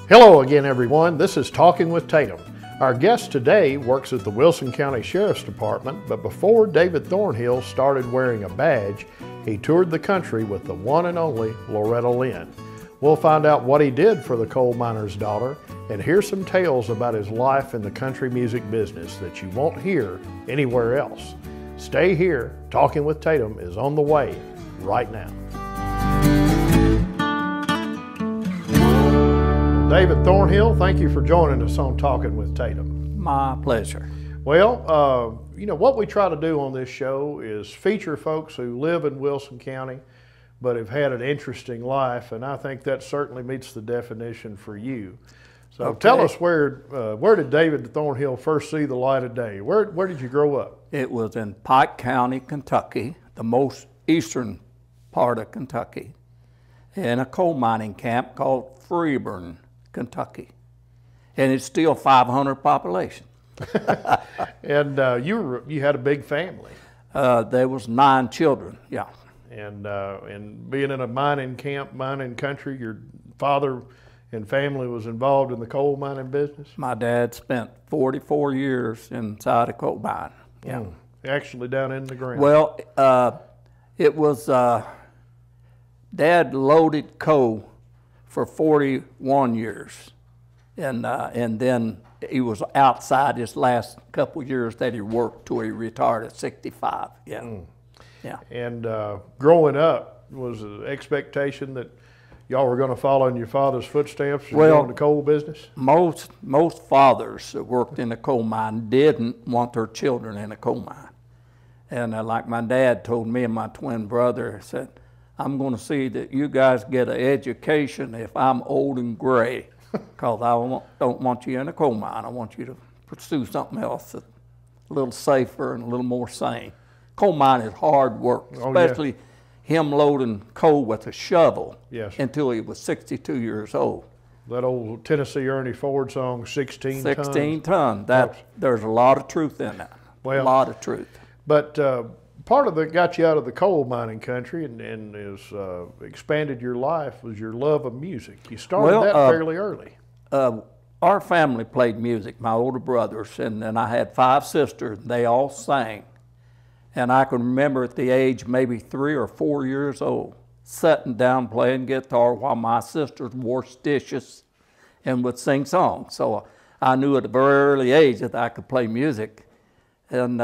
Hello again, everyone. This is Talking with Tatum. Our guest today works at the Wilson County Sheriff's Department, but before David Thornhill started wearing a badge, he toured the country with the one and only Loretta Lynn. We'll find out what he did for the coal miner's daughter and hear some tales about his life in the country music business that you won't hear anywhere else. Stay here. Talking with Tatum is on the way right now. David Thornhill, thank you for joining us on Talking with Tatum. My pleasure. Well, you know, what we try to do on this show is feature folks who live in Wilson County but have had an interesting life, and I think that certainly meets the definition for you. So okay. Tell us, where did David Thornhill first see the light of day? Where did you grow up? It was in Pike County, Kentucky, the most eastern part of Kentucky, in a coal mining camp called Freeburn, Kentucky, and it's still 500 population. And you had a big family. There was 9 children. Yeah. And being in a mining camp, mining country, your father and family was involved in the coal mining business? My dad spent 44 years inside a coal mine. Yeah. Actually down in the ground. Well, it was Dad loaded coal for 41 years, and then he was outside his last couple years that he worked till he retired at 65. Yeah, yeah. And growing up, was the expectation that y'all were going to follow in your father's footsteps and go in the coal business? Most fathers that worked in a coal mine didn't want their children in a coal mine, and like my dad told me and my twin brother, said, I'm going to see that you guys get an education if I'm old and gray, because I don't want you in a coal mine. I want you to pursue something else that's a little safer and a little more sane. Coal mine is hard work, especially him loading coal with a shovel until he was 62 years old. That old Tennessee Ernie Ford song, 16 tons. 16 tons. There's a lot of truth in that, a lot of truth. But part of that got you out of the coal mining country and has expanded your life was your love of music. You started that fairly early. Our family played music, my older brothers, and then I had 5 sisters. They all sang. And I can remember at the age maybe 3 or 4 years old, sitting down playing guitar while my sisters washed dishes and would sing songs. So I knew at a very early age that I could play music. And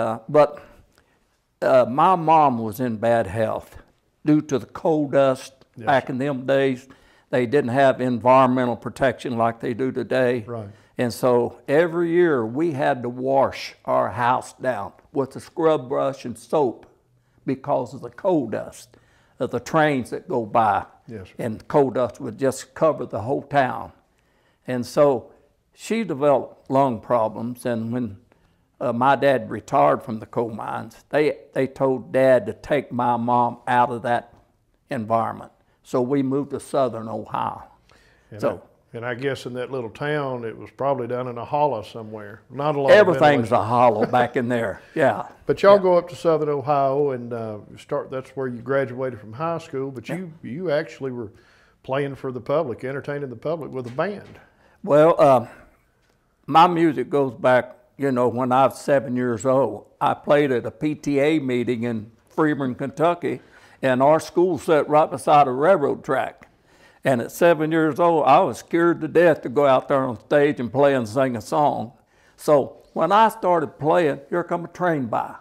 my mom was in bad health due to the coal dust. Back in them days. They didn't have environmental protection like they do today. Right. And so every year we had to wash our house down with a scrub brush and soap because of the coal dust of the trains that go by. Yes. And coal dust would just cover the whole town. And so she developed lung problems, and when my dad retired from the coal mines, they told Dad to take my mom out of that environment. So we moved to southern Ohio. And I guess in that little town, it was probably down in a hollow somewhere. Not a lot. Everything's a hollow back in there. Yeah. But y'all go up to southern Ohio and that's where you graduated from high school. But you actually were playing for the public, entertaining the public with a band. Well, my music goes back. You know, when I was 7 years old, I played at a PTA meeting in Freeburn, Kentucky, and our school sat right beside a railroad track. And at 7 years old, I was scared to death to go out there on stage and play and sing a song. So when I started playing, here come a train by.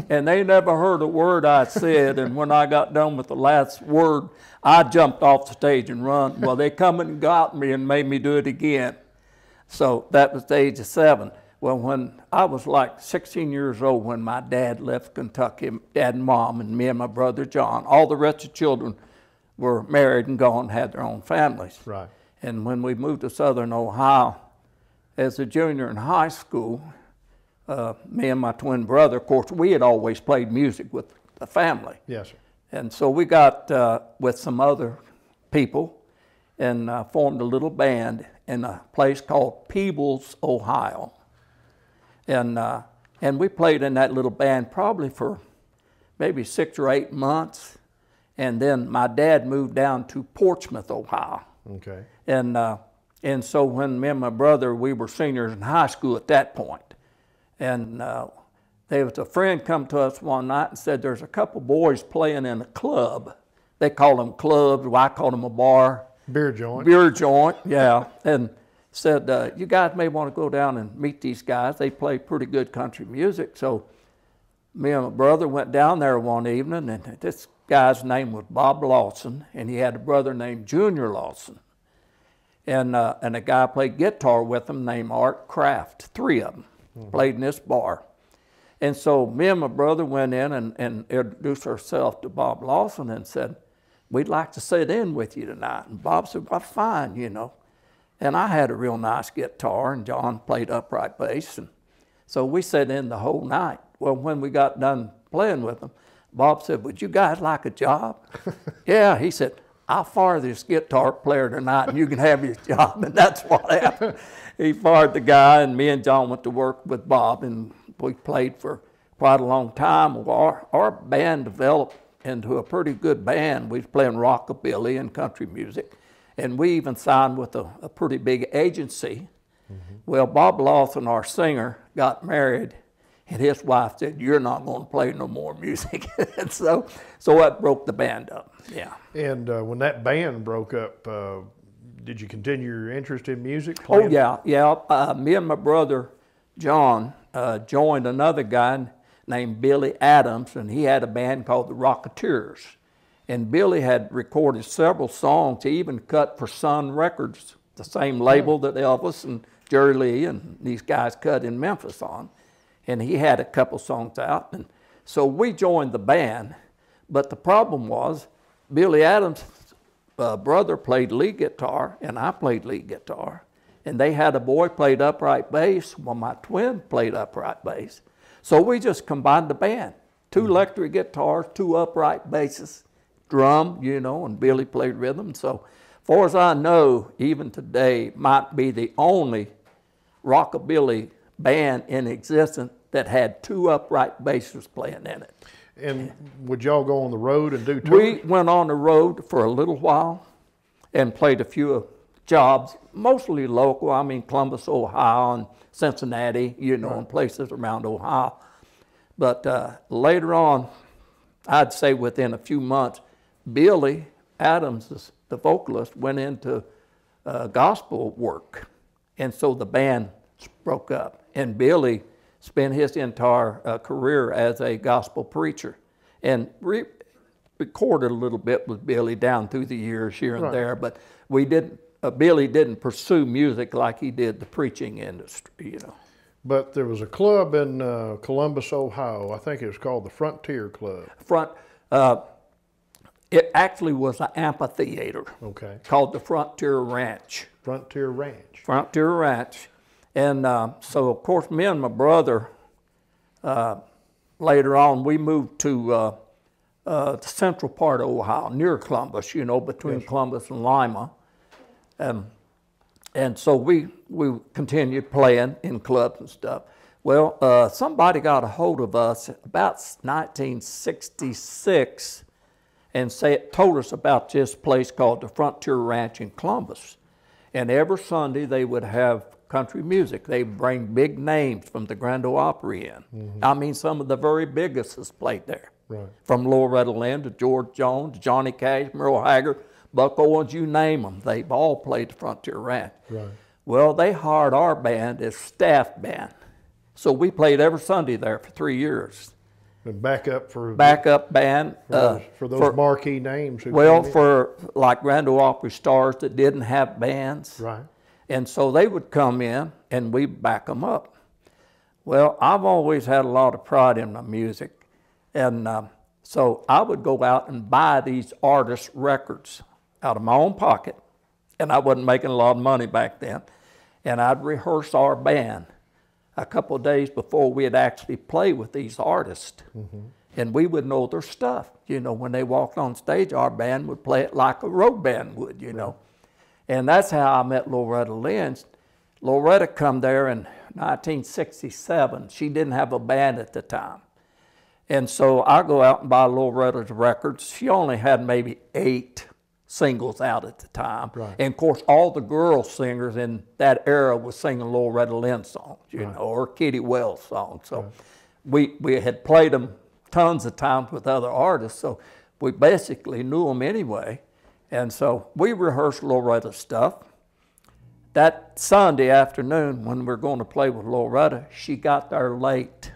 And they never heard a word I said, and when I got done with the last word, I jumped off the stage and run. Well, they come and got me and made me do it again. So that was the age of 7. Well, when I was like 16 years old, when my dad left Kentucky, Dad and Mom and me and my brother John, all the rest of the children were married and gone, had their own families. Right. And when we moved to southern Ohio, as a junior in high school, me and my twin brother, of course, we had always played music with the family. Yes, sir. And so we got with some other people and formed a little band in a place called Peebles, Ohio. And we played in that little band probably for maybe 6 or 8 months. And then my dad moved down to Portsmouth, Ohio. Okay. And And so when me and my brother, we were seniors in high school at that point. And there was a friend come to us one night and said, there's a couple boys playing in a club. They call them clubs, well, I call them a bar. Beer joint. Beer joint, yeah. And said, you guys may want to go down and meet these guys. They play pretty good country music. So me and my brother went down there one evening, and this guy's name was Bob Lawson, and he had a brother named Junior Lawson. And a guy played guitar with him named Art Kraft, three of them played in this bar. And so me and my brother went in and introduced ourselves to Bob Lawson and said, we'd like to sit in with you tonight. And Bob said, well, fine, you know. And I had a real nice guitar, and John played upright bass. And so we sat in the whole night. Well, when we got done playing with them, Bob said, would you guys like a job? Yeah, he said, I'll fire this guitar player tonight and you can have your job. And that's what happened. He fired the guy, and me and John went to work with Bob, and we played for quite a long time. Well, our band developed into a pretty good band. We was playing rockabilly and country music, and we even signed with a pretty big agency. Well, Bob Lawson, our singer, got married, and his wife said, you're not going to play no more music. And so that broke the band up, yeah. And when that band broke up, did you continue your interest in music? Playing? Oh, yeah. Me and my brother, John, joined another guy named Billy Adams, and he had a band called the Rocketeers. And Billy had recorded several songs. He even cut for Sun Records, the same label that Elvis and Jerry Lee and these guys cut in Memphis on. And he had a couple songs out. And so we joined the band. But the problem was Billy Adams' brother played lead guitar, and I played lead guitar. And they had a boy played upright bass, while my twin played upright bass. So we just combined the band. Two electric guitars, two upright basses, drum, you know, and Billy played rhythm. So far as I know, even today, might be the only rockabilly band in existence that had two upright basses playing in it. And would y'all go on the road and do tours? We went on the road for a little while and played a few jobs, mostly local. I mean, Columbus, Ohio, and Cincinnati, you know, and places around Ohio. But later on, I'd say within a few months, Billy Adams, the vocalist, went into gospel work. And so the band broke up. And Billy spent his entire career as a gospel preacher, and recorded a little bit with Billy down through the years here and there, but we didn't, Billy didn't pursue music like he did the preaching industry, you know. But there was a club in Columbus, Ohio. I think it was called the Frontier Club. It actually was an amphitheater. Okay. Called the Frontier Ranch. Frontier Ranch. Frontier Ranch. And so, of course, me and my brother, later on, we moved to the central part of Ohio, near Columbus, you know, between Columbus and Lima. And so we continued playing in clubs and stuff. Well, somebody got a hold of us about 1966 and told us about this place called the Frontier Ranch in Columbus. And every Sunday they would have country music. They bring big names from the Grand Ole Opry in. I mean, some of the very biggest has played there. Right. From Loretta Lynn to George Jones, Johnny Cash, Merle Haggard, Buck Owens, you name them. They've all played the Frontier Ranch. Right. Well, they hired our band as staff band. So we played every Sunday there for 3 years. And backup band. For those marquee names. Well, for like Grand Ole Opry stars that didn't have bands. Right. And so they would come in and we'd back them up. Well, I've always had a lot of pride in my music. And so I would go out and buy these artists' records out of my own pocket. And I wasn't making a lot of money back then. And I'd rehearse our band a couple of days before we'd actually play with these artists. And we would know their stuff. You know, when they walked on stage, our band would play it like a road band would, you know. And that's how I met Loretta Lynn. Loretta come there in 1967. She didn't have a band at the time. And so I go out and buy Loretta's records. She only had maybe 8 singles out at the time. Right. And of course, all the girl singers in that era was singing Loretta Lynn songs, you know, or Kitty Wells songs. So we had played them tons of times with other artists, so we basically knew them anyway. And so we rehearsed Loretta stuff. That Sunday afternoon when we were going to play with Loretta, she got there late.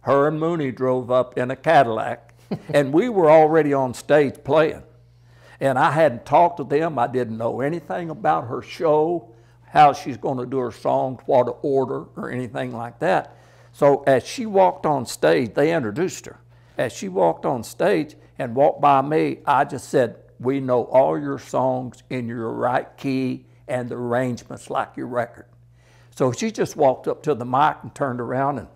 Her and Mooney drove up in a Cadillac, and we were already on stage playing. And I hadn't talked to them. I didn't know anything about her show, how she's going to do her songs, what to order, or anything like that. So as she walked on stage, they introduced her. As she walked on stage and walked by me, I just said, we know all your songs in your right key and the arrangements like your record. So she just walked up to the mic and turned around and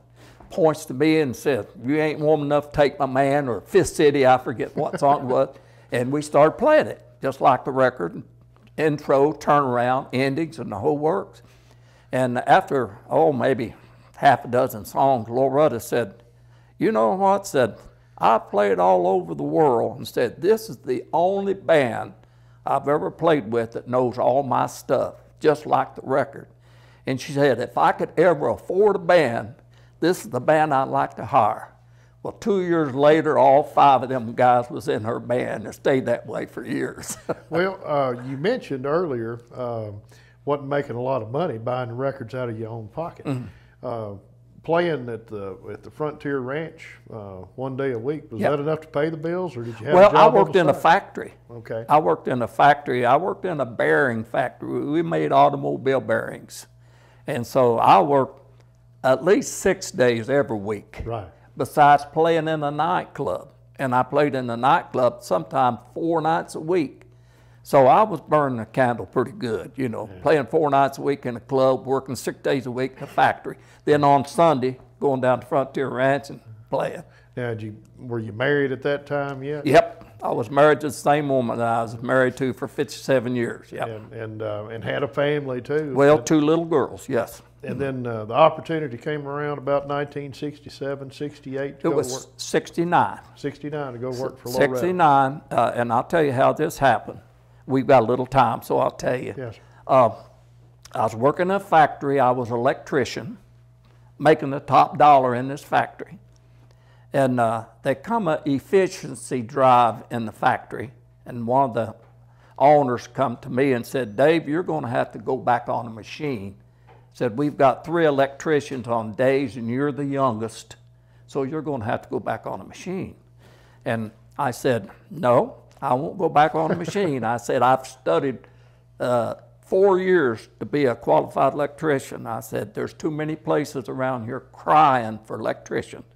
points to me and said, you ain't woman enough to take my man, or Fifth City, I forget what song it was. And we started playing it, just like the record, intro, turnaround, endings, and the whole works. And after, maybe half a dozen songs, Loretta said, you know what, said, I played all over the world, and said, this is the only band I've ever played with that knows all my stuff, just like the record. And she said, if I could ever afford a band, this is the band I'd like to hire. Well, 2 years later, all 5 of them guys was in her band and stayed that way for years. Well, you mentioned earlier wasn't making a lot of money buying the records out of your own pocket. Playing at the Frontier Ranch 1 day a week, was that enough to pay the bills, or did you have a job? Well, I worked in a factory. Okay. I worked in a factory. I worked in a bearing factory. We made automobile bearings. And so I worked at least 6 days every week. Right. Besides playing in a nightclub. And I played in the nightclub sometimes 4 nights a week. So I was burning the candle pretty good, you know, playing 4 nights a week in a club, working 6 days a week in a factory. Then on Sunday, going down to Frontier Ranch and playing. Now, were you married at that time yet? Yep. I was married to the same woman that I was married to for 57 years. Yep. And had a family too. Well, 2 little girls, yes. And then the opportunity came around about 1967, 68 to go work. It was 69. 69 to go work for Loretta. 69, and I'll tell you how this happened. We've got a little time, so I'll tell you. Yes. I was working in a factory. I was an electrician, making the top dollar in this factory. And there come an efficiency drive in the factory, and one of the owners come to me and said, Dave, you're going to have to go back on a machine. Said, we've got 3 electricians on days, and you're the youngest, so you're going to have to go back on a machine. And I said, no, I won't go back on a machine. I said, I've studied 4 years to be a qualified electrician. I said, there's too many places around here crying for electricians.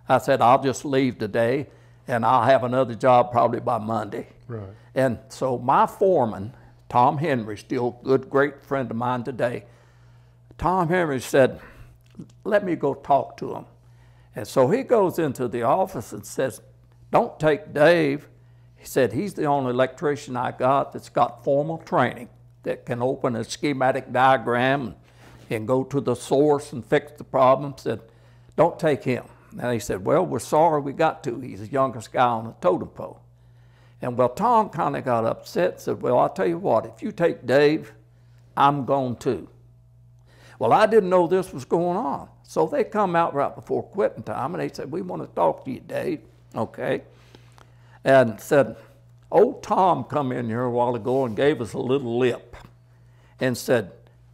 I said, I'll just leave today, and I'll have another job probably by Monday. Right. And so my foreman, Tom Henry, still a good, great friend of mine today, Tom Henry said, let me go talk to him. And so he goes into the office and says, don't take Dave. He said, he's the only electrician I got that's got formal training, that can open a schematic diagram and go to the source and fix the problem. Said, don't take him. And he said, well, we're sorry we got to. He's the youngest guy on the totem pole. And well, Tom kind of got upset and said, well, I'll tell you what, if you take Dave, I'm going too. Well, I didn't know this was going on. So they come out right before quitting time, and they said, we want to talk to you, Dave. Okay. And said, old Tom come in here a while ago and gave us a little lip and said,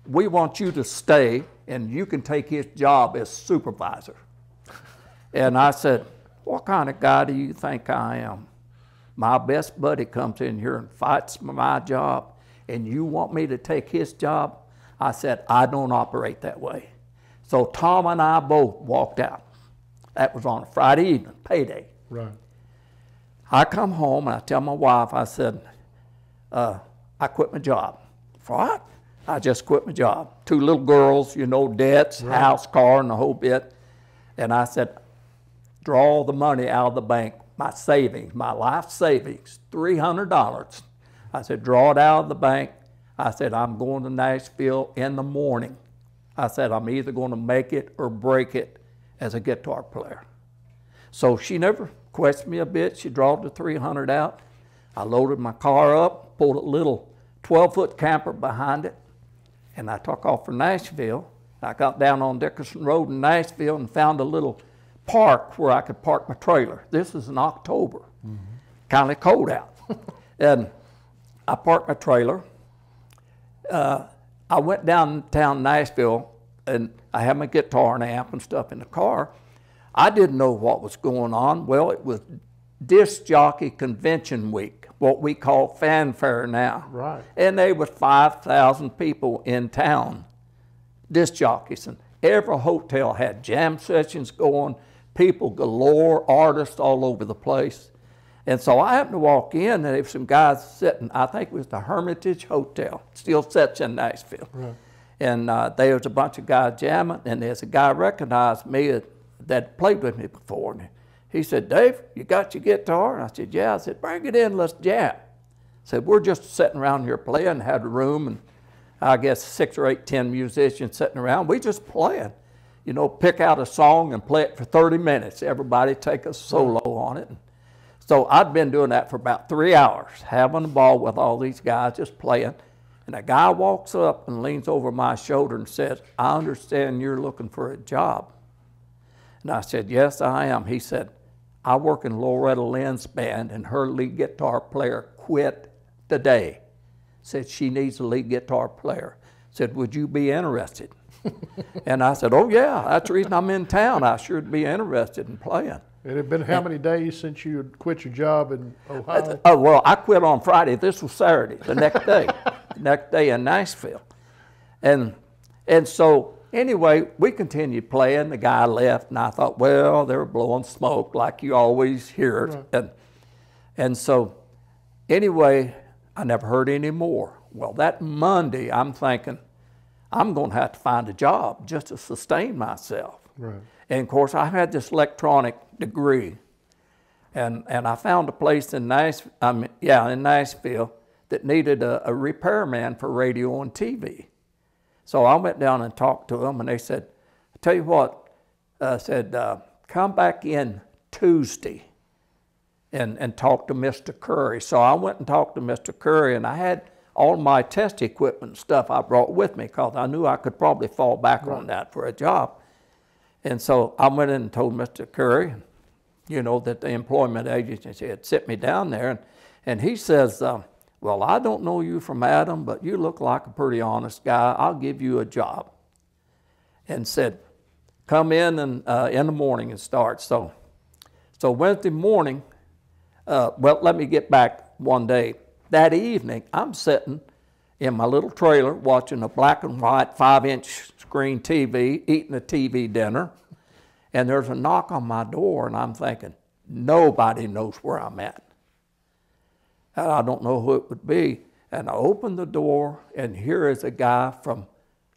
we want you to stay, and you can take his job as supervisor. And I said, what kind of guy do you think I am? My best buddy comes in here and fights for my job, and you want me to take his job? I said, I don't operate that way. So Tom and I both walked out. That was on a Friday evening, payday. Right. I come home and I tell my wife, I said, I quit my job. What? I just quit my job. 2 little girls, you know, debts, right. House, car, and the whole bit. And I said, draw the money out of the bank, my savings, my life savings, $300. I said, draw it out of the bank. I said, I'm going to Nashville in the morning. I said, I'm either going to make it or break it as a guitar player. So she never questioned me a bit. She drawed the $300 out. I loaded my car up, pulled a little 12-foot camper behind it, and I took off for Nashville. I got down on Dickerson Road in Nashville and found a little park where I could park my trailer. This is in October, kind of cold out. And I parked my trailer. I went downtown Nashville, and I had my guitar and amp and stuff in the car. I didn't know what was going on. Well, it was Disc Jockey Convention Week, what we call fanfare now. Right. And there was 5,000 people in town, disc jockeys, and every hotel had jam sessions going, people galore, artists all over the place. And so I happened to walk in, and there were some guys sitting, I think it was the Hermitage Hotel, still sits in Nashville. Right. And there was a bunch of guys jamming, and there's a guy recognized me that played with me before. And he said, "Dave, you got your guitar?" And I said, "Yeah." I said, "Bring it in, let's jam." I said, "We're just sitting around here playing," had a room, and I guess 6 or 8, 10 musicians sitting around. We just playing. You know, pick out a song and play it for 30 minutes. Everybody take a solo on it. So I'd been doing that for about 3 hours, having a ball with all these guys, just playing. And a guy walks up and leans over my shoulder and says, "I understand you're looking for a job." And I said, "Yes, I am." He said, "I work in Loretta Lynn's band, and her lead guitar player quit today. Said she needs a lead guitar player. Said, would you be interested?" And I said, "Oh yeah, that's the reason I'm in town. I sure would be interested in playing." It had been how many days since you had quit your job in Ohio? Oh, well, I quit on Friday. This was Saturday, the next day, next day in Nashville. And so anyway, we continued playing. The guy left, and I thought, well, they were blowing smoke like you always hear it. Right. And so anyway, I never heard any more. Well, that Monday, I'm thinking, I'm going to have to find a job just to sustain myself. Right. And of course, I had this electronic degree, and I found a place in Nashville that needed a repairman for radio and TV. So I went down and talked to them, and they said, "I tell you what," "come back in Tuesday and talk to Mr. Curry." So I went and talked to Mr. Curry, and I had all my test equipment and stuff I brought with me because I knew I could probably fall back on that for a job. And so I went in and told Mr. Curry, you know, that the employment agency had sit me down there, and he says, "Well, I don't know you from Adam, but you look like a pretty honest guy. I'll give you a job." And said, "Come in the morning and start." So Wednesday morning, well, let me get back one day. That evening, I'm sitting in my little trailer watching a black and white 5-inch screen TV, eating a TV dinner, and there's a knock on my door, and I'm thinking, nobody knows where I'm at. And I don't know who it would be. And I opened the door, and here is a guy from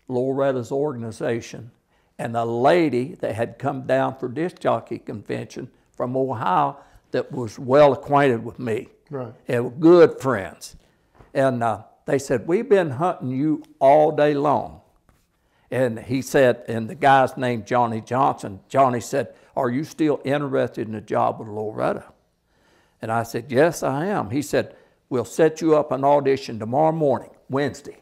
Loretta's organization and a lady that had come down for disc jockey convention from Ohio that was well acquainted with me. Right. And were good friends. And they said, "We've been hunting you all day long." And he said, and the guy's name Johnny Johnson, Johnny said, "Are you still interested in a job with Loretta?" And I said, "Yes, I am." He said, "We'll set you up an audition tomorrow morning, Wednesday."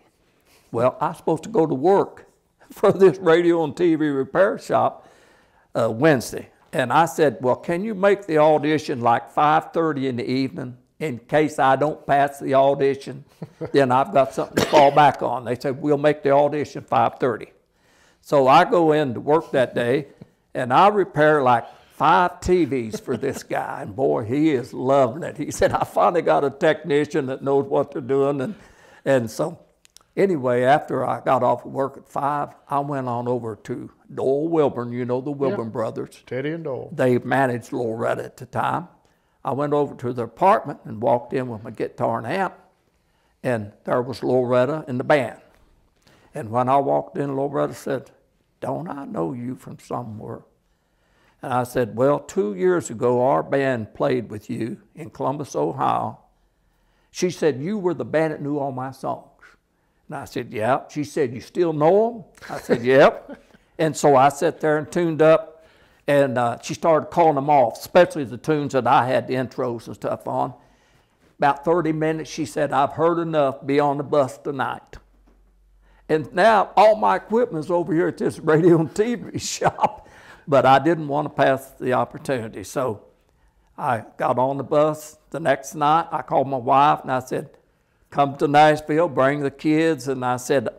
Well, I was supposed to go to work for this radio and TV repair shop Wednesday. And I said, "Well, can you make the audition like 5:30 in the evening in case I don't pass the audition? Then I've got something to fall back on." They said, "We'll make the audition 5:30. So I go in to work that day, and I repair like 5 TVs for this guy, and boy, he is loving it. He said, "I finally got a technician that knows what they're doing." And so anyway, after I got off of work at 5, I went on over to Doyle Wilburn, you know the Wilburn brothers. Teddy and Doyle. They managed Loretta at the time. I went over to their apartment and walked in with my guitar and amp, and there was Loretta and the band. And when I walked in, Loretta said, "Don't I know you from somewhere?" And I said, "Well, 2 years ago, our band played with you in Columbus, Ohio." She said, "You were the band that knew all my songs." And I said, "Yeah." She said, "You still know them?" I said, "Yep." And so I sat there and tuned up, and she started calling them off, especially the tunes that I had the intros and stuff on. about 30 minutes, she said, I've heard enough, be on the bus tonight. And now all my equipment's over here at this radio and TV shop, but I didn't want to pass the opportunity. So I got on the bus the next night. I called my wife and I said, come to Nashville, bring the kids. And I said,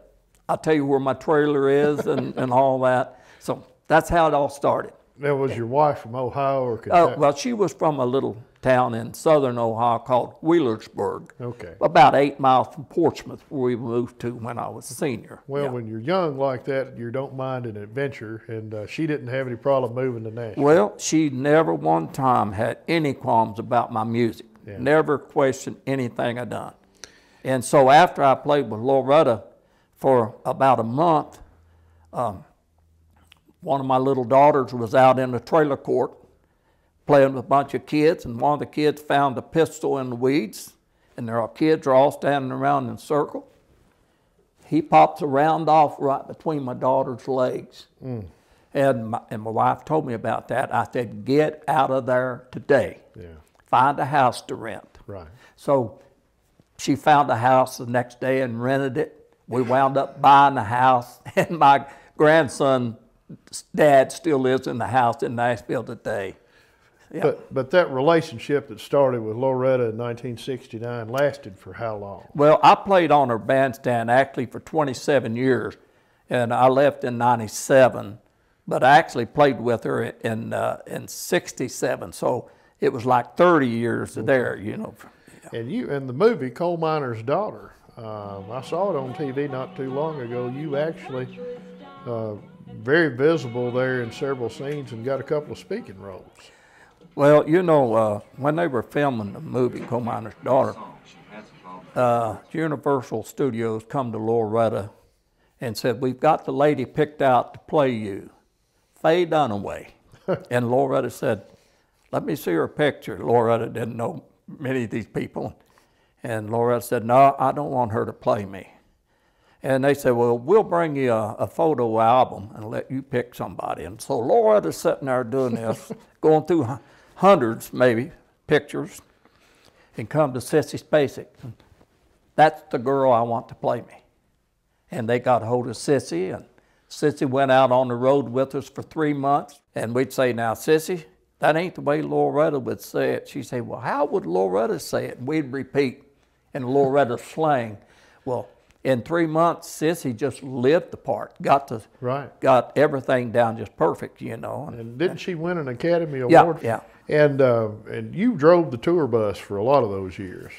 I'll tell you where my trailer is and all that. So that's how it all started. Now, was your wife from Ohio or Kentucky? Oh, well, she was from a little town in southern Ohio called Wheelersburg. Okay. About 8 miles from Portsmouth, where we moved to when I was a senior. Well, yeah. When you're young like that, you don't mind an adventure, and she didn't have any problem moving to Nashville. Well, she never one time had any qualms about my music. Yeah. Never questioned anything I done. And so after I played with Loretta for about a month, one of my little daughters was out in the trailer court playing with a bunch of kids, and one of the kids found a pistol in the weeds, and their kids are all standing around in a circle. He pops a round off right between my daughter's legs. And my wife told me about that. I said, get out of there today. Yeah. Find a house to rent. Right. So she found a house the next day and rented it. We wound up buying the house, and my grandson's dad still lives in the house in Nashville today. Yeah. But that relationship that started with Loretta in 1969 lasted for how long? Well, I played on her bandstand actually for 27 years, and I left in 97, but I actually played with her in 67, so it was like 30 years there, you know. And you, in the movie Coal Miner's Daughter, I saw it on TV not too long ago. You actually very visible there in several scenes and got a couple of speaking roles. Well, you know, when they were filming the movie Coal Miner's Daughter, Universal Studios come to Loretta and said, we've got the lady picked out to play you, Faye Dunaway. And Loretta said, let me see her picture. Loretta didn't know many of these people. And Loretta said, no, I don't want her to play me. And they said, well, we'll bring you a photo album and let you pick somebody. And so Loretta's sitting there doing this, going through hundreds, maybe, pictures, and come to Sissy Spacek. That's the girl I want to play me. And they got a hold of Sissy, and Sissy went out on the road with us for 3 months. And we'd say, now, Sissy, that ain't the way Loretta would say it. She'd say, well, how would Loretta say it? And we'd repeat in Loretta's slang. Well, in 3 months, Sissy just lived the part, got everything down just perfect, you know. And didn't she win an Academy Award? Yeah. And you drove the tour bus for a lot of those years.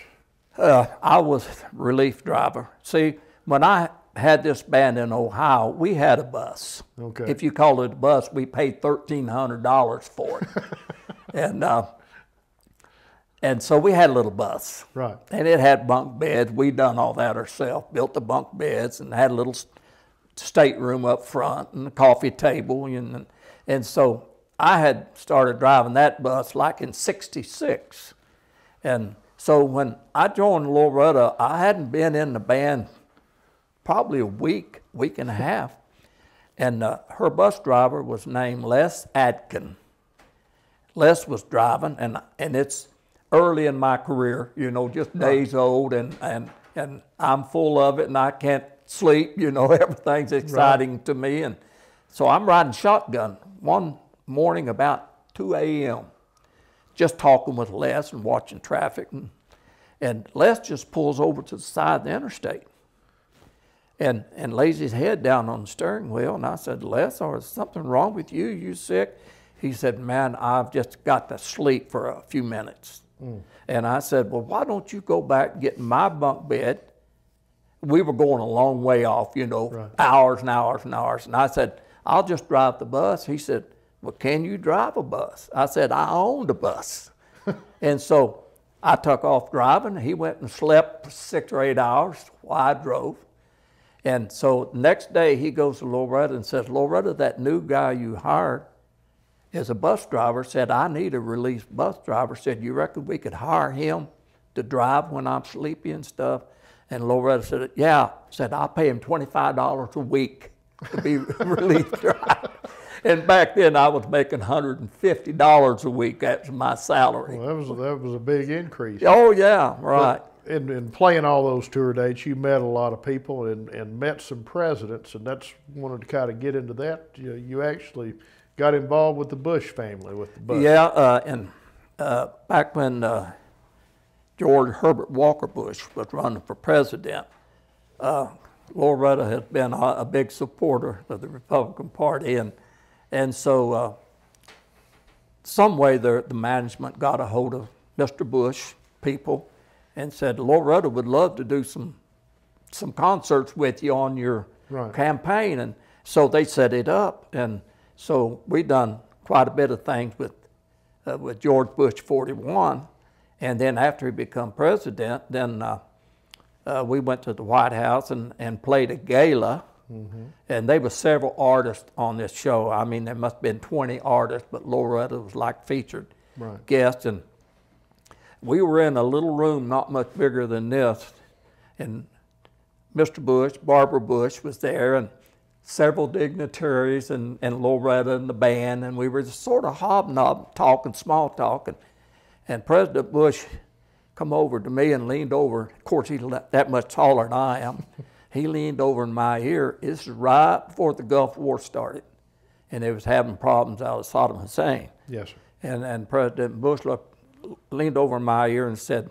I was relief driver. See, when I had this band in Ohio, we had a bus. Okay. If you called it a bus, we paid $1,300 for it. And so we had a little bus. Right. And it had bunk beds. We done all that ourselves, built the bunk beds and had a little stateroom up front and a coffee table. And so I had started driving that bus like in '66. And so when I joined Loretta, I hadn't been in the band probably a week and a half. And her bus driver was named Les Adkin. Les was driving, and it's early in my career, you know, just days old, and I'm full of it, and I can't sleep, you know, everything's exciting to me. And so I'm riding shotgun one morning about 2 a.m., just talking with Les and watching traffic, and Les just pulls over to the side of the interstate and lays his head down on the steering wheel. And I said, Les, is something wrong with you? You sick? He said, man, I've just got to sleep for a few minutes. And I said, well, why don't you go back and get in my bunk bed? We were going a long way off, you know, hours and hours and hours. And I said, I'll just drive the bus. He said, well, can you drive a bus? I said, I owned a bus. And so I took off driving. He went and slept for 6 or 8 hours while I drove. And so next day he goes to Loretta and says, Loretta, that new guy you hired is a bus driver. Said, I need a relief bus driver. Said, you reckon we could hire him to drive when I'm sleepy and stuff? And Loretta said, yeah. Said, I'll pay him $25 a week to be relief driver. And back then I was making $150 a week. That's my salary. Well, that was a big increase. Oh yeah, right. In playing all those tour dates, you met a lot of people and met some presidents, and that's wanted to kind of get into that. You actually got involved with the Bush family, with the Bush. Yeah, and back when George Herbert Walker Bush was running for president, Loretta has been a big supporter of the Republican Party, and so some way the management got a hold of Mr. Bush people and said, Loretta would love to do some concerts with you on your campaign. And so they set it up. And so we done quite a bit of things with George Bush 41. And then after he became president, then we went to the White House and played a gala. Mm-hmm. And there were several artists on this show. I mean, there must have been 20 artists, but Loretta was like featured guest. And we were in a little room not much bigger than this, and Mr. Bush, Barbara Bush was there, and several dignitaries, and Loretta and the band, and we were just sort of hobnobbing, talking, small talking. And President Bush come over to me and leaned over. Of course, he's that much taller than I am. He leaned over in my ear. This is right before the Gulf War started, and they was having problems out of Saddam Hussein. Yes, sir. And President Bush leaned over in my ear and said,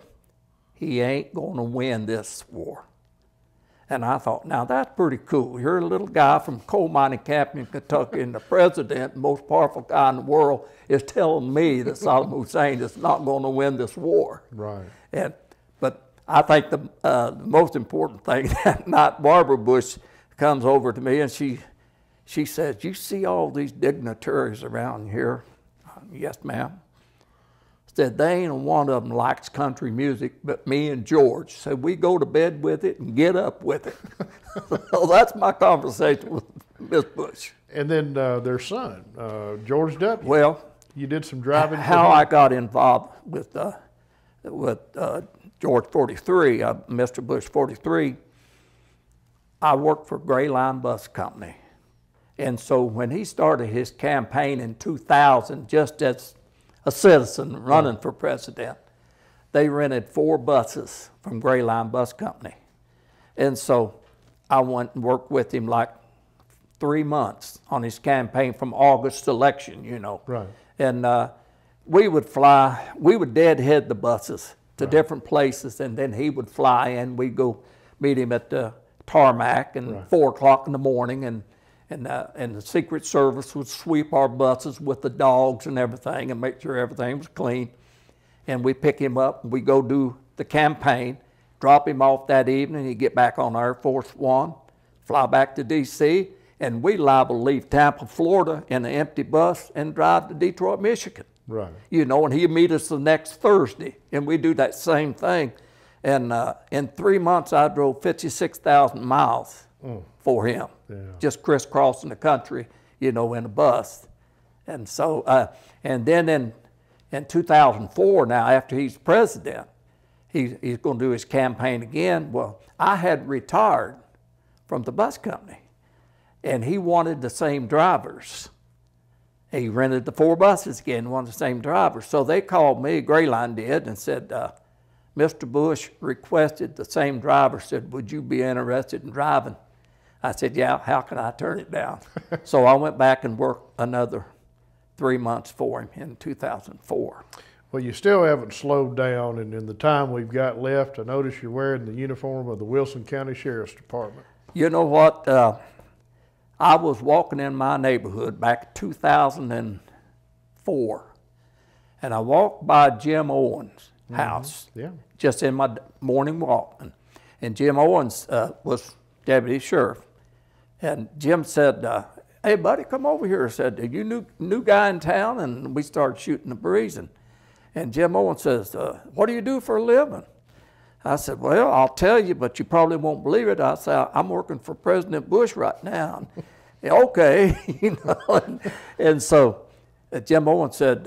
he ain't going to win this war. And I thought, now that's pretty cool. You're a little guy from coal mining camp in Kentucky, and the president, the most powerful guy in the world, is telling me that Saddam Hussein is not going to win this war. Right. But I think the most important thing that night, Barbara Bush comes over to me and she says, you see all these dignitaries around here? Yes, ma'am. Said, they ain't one of them likes country music, but me and George. So we go to bed with it and get up with it. So that's my conversation with Miss Bush. And then their son, George W. Well, you did some driving. How I got involved with George 43, Mr. Bush 43, I worked for Gray Line Bus Company. And so when he started his campaign in 2000, just as a citizen running for president, they rented 4 buses from Gray Line Bus Company. And so I went and worked with him like 3 months on his campaign from August election, you know. Right. And we would fly, we would deadhead the buses to different places, and then he would fly in. We'd go meet him at the tarmac and 4 o'clock in the morning, and the Secret Service would sweep our buses with the dogs and everything and make sure everything was clean. And we pick him up and we go do the campaign, drop him off that evening. He'd get back on Air Force One, fly back to D.C., and we liable to leave Tampa, Florida in an empty bus and drive to Detroit, Michigan. Right. You know, and he'd meet us the next Thursday, and we do that same thing. And in 3 months, I drove 56,000 miles for him, just crisscrossing the country, you know, in a bus. And so, and then in 2004, now after he's president, he's going to do his campaign again. Well, I had retired from the bus company, and he wanted the same drivers. He rented the 4 buses again, wanted the same drivers. So they called me, Gray Line did, and said, Mr. Bush requested the same driver, said, would you be interested in driving? I said, yeah, how can I turn it down? So I went back and worked another 3 months for him in 2004. Well, you still haven't slowed down, and in the time we've got left, I notice you're wearing the uniform of the Wilson County Sheriff's Department. You know what? I was walking in my neighborhood back in 2004, and I walked by Jim Owens' house, just in my morning walk. And Jim Owens was deputy sheriff. And Jim said, hey, buddy, come over here. I said, are you new guy in town? And we started shooting the breeze. And Jim Owens says, what do you do for a living? I said, well, I'll tell you, but you probably won't believe it. I said, I'm working for President Bush right now. And, okay, you know. And so Jim Owens said,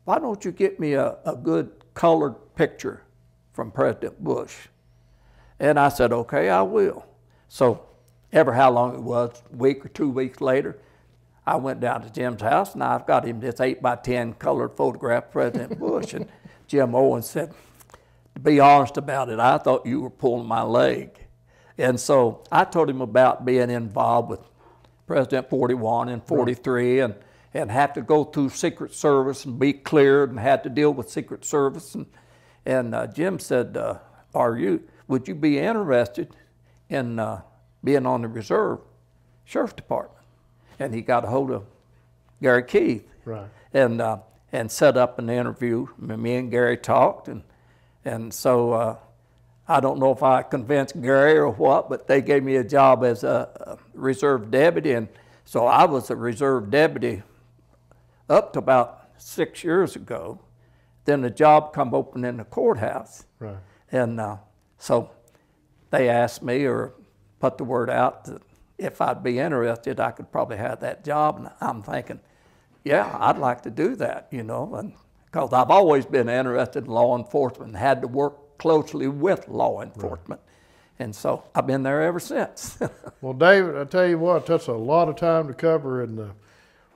why don't you get me a good colored picture from President Bush? And I said, okay, I will. So ever how long it was, a week or 2 weeks later, I went down to Jim's house, and I've got him this 8x10 colored photograph of President Bush. And Jim Owens said, to be honest about it, I thought you were pulling my leg. And so I told him about being involved with President 41 and 43, and had to go through Secret Service and be cleared, and had to deal with Secret Service. And Jim said, would you be interested in being on the Reserve Sheriff's Department? And he got a hold of Gary Keith, right, and set up an interview. Me and Gary talked, and so I don't know if I convinced Gary or what, but they gave me a job as a reserve deputy, and so I was a reserve deputy up to about 6 years ago. Then the job come open in the courthouse, right, and so they asked me or put the word out that if I'd be interested, I could probably have that job. And I'm thinking, yeah, I'd like to do that, you know, and because I've always been interested in law enforcement and had to work closely with law enforcement. Right. And so I've been there ever since. Well, David, I tell you what, that's a lot of time to cover in the,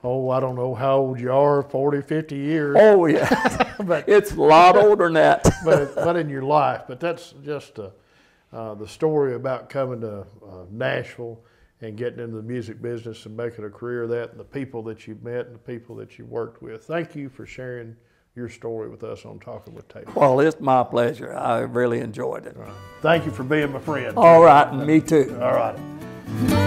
I don't know how old you are, 40, 50 years. Oh, yeah. But it's a lot older than that. but in your life. But that's just the story about coming to Nashville and getting into the music business and making a career of that, and the people that you've met and the people that you worked with. Thank you for sharing your story with us on Talking with Tatum. Well, it's my pleasure. I really enjoyed it. Right. Thank you for being my friend. All right, and me too. All right.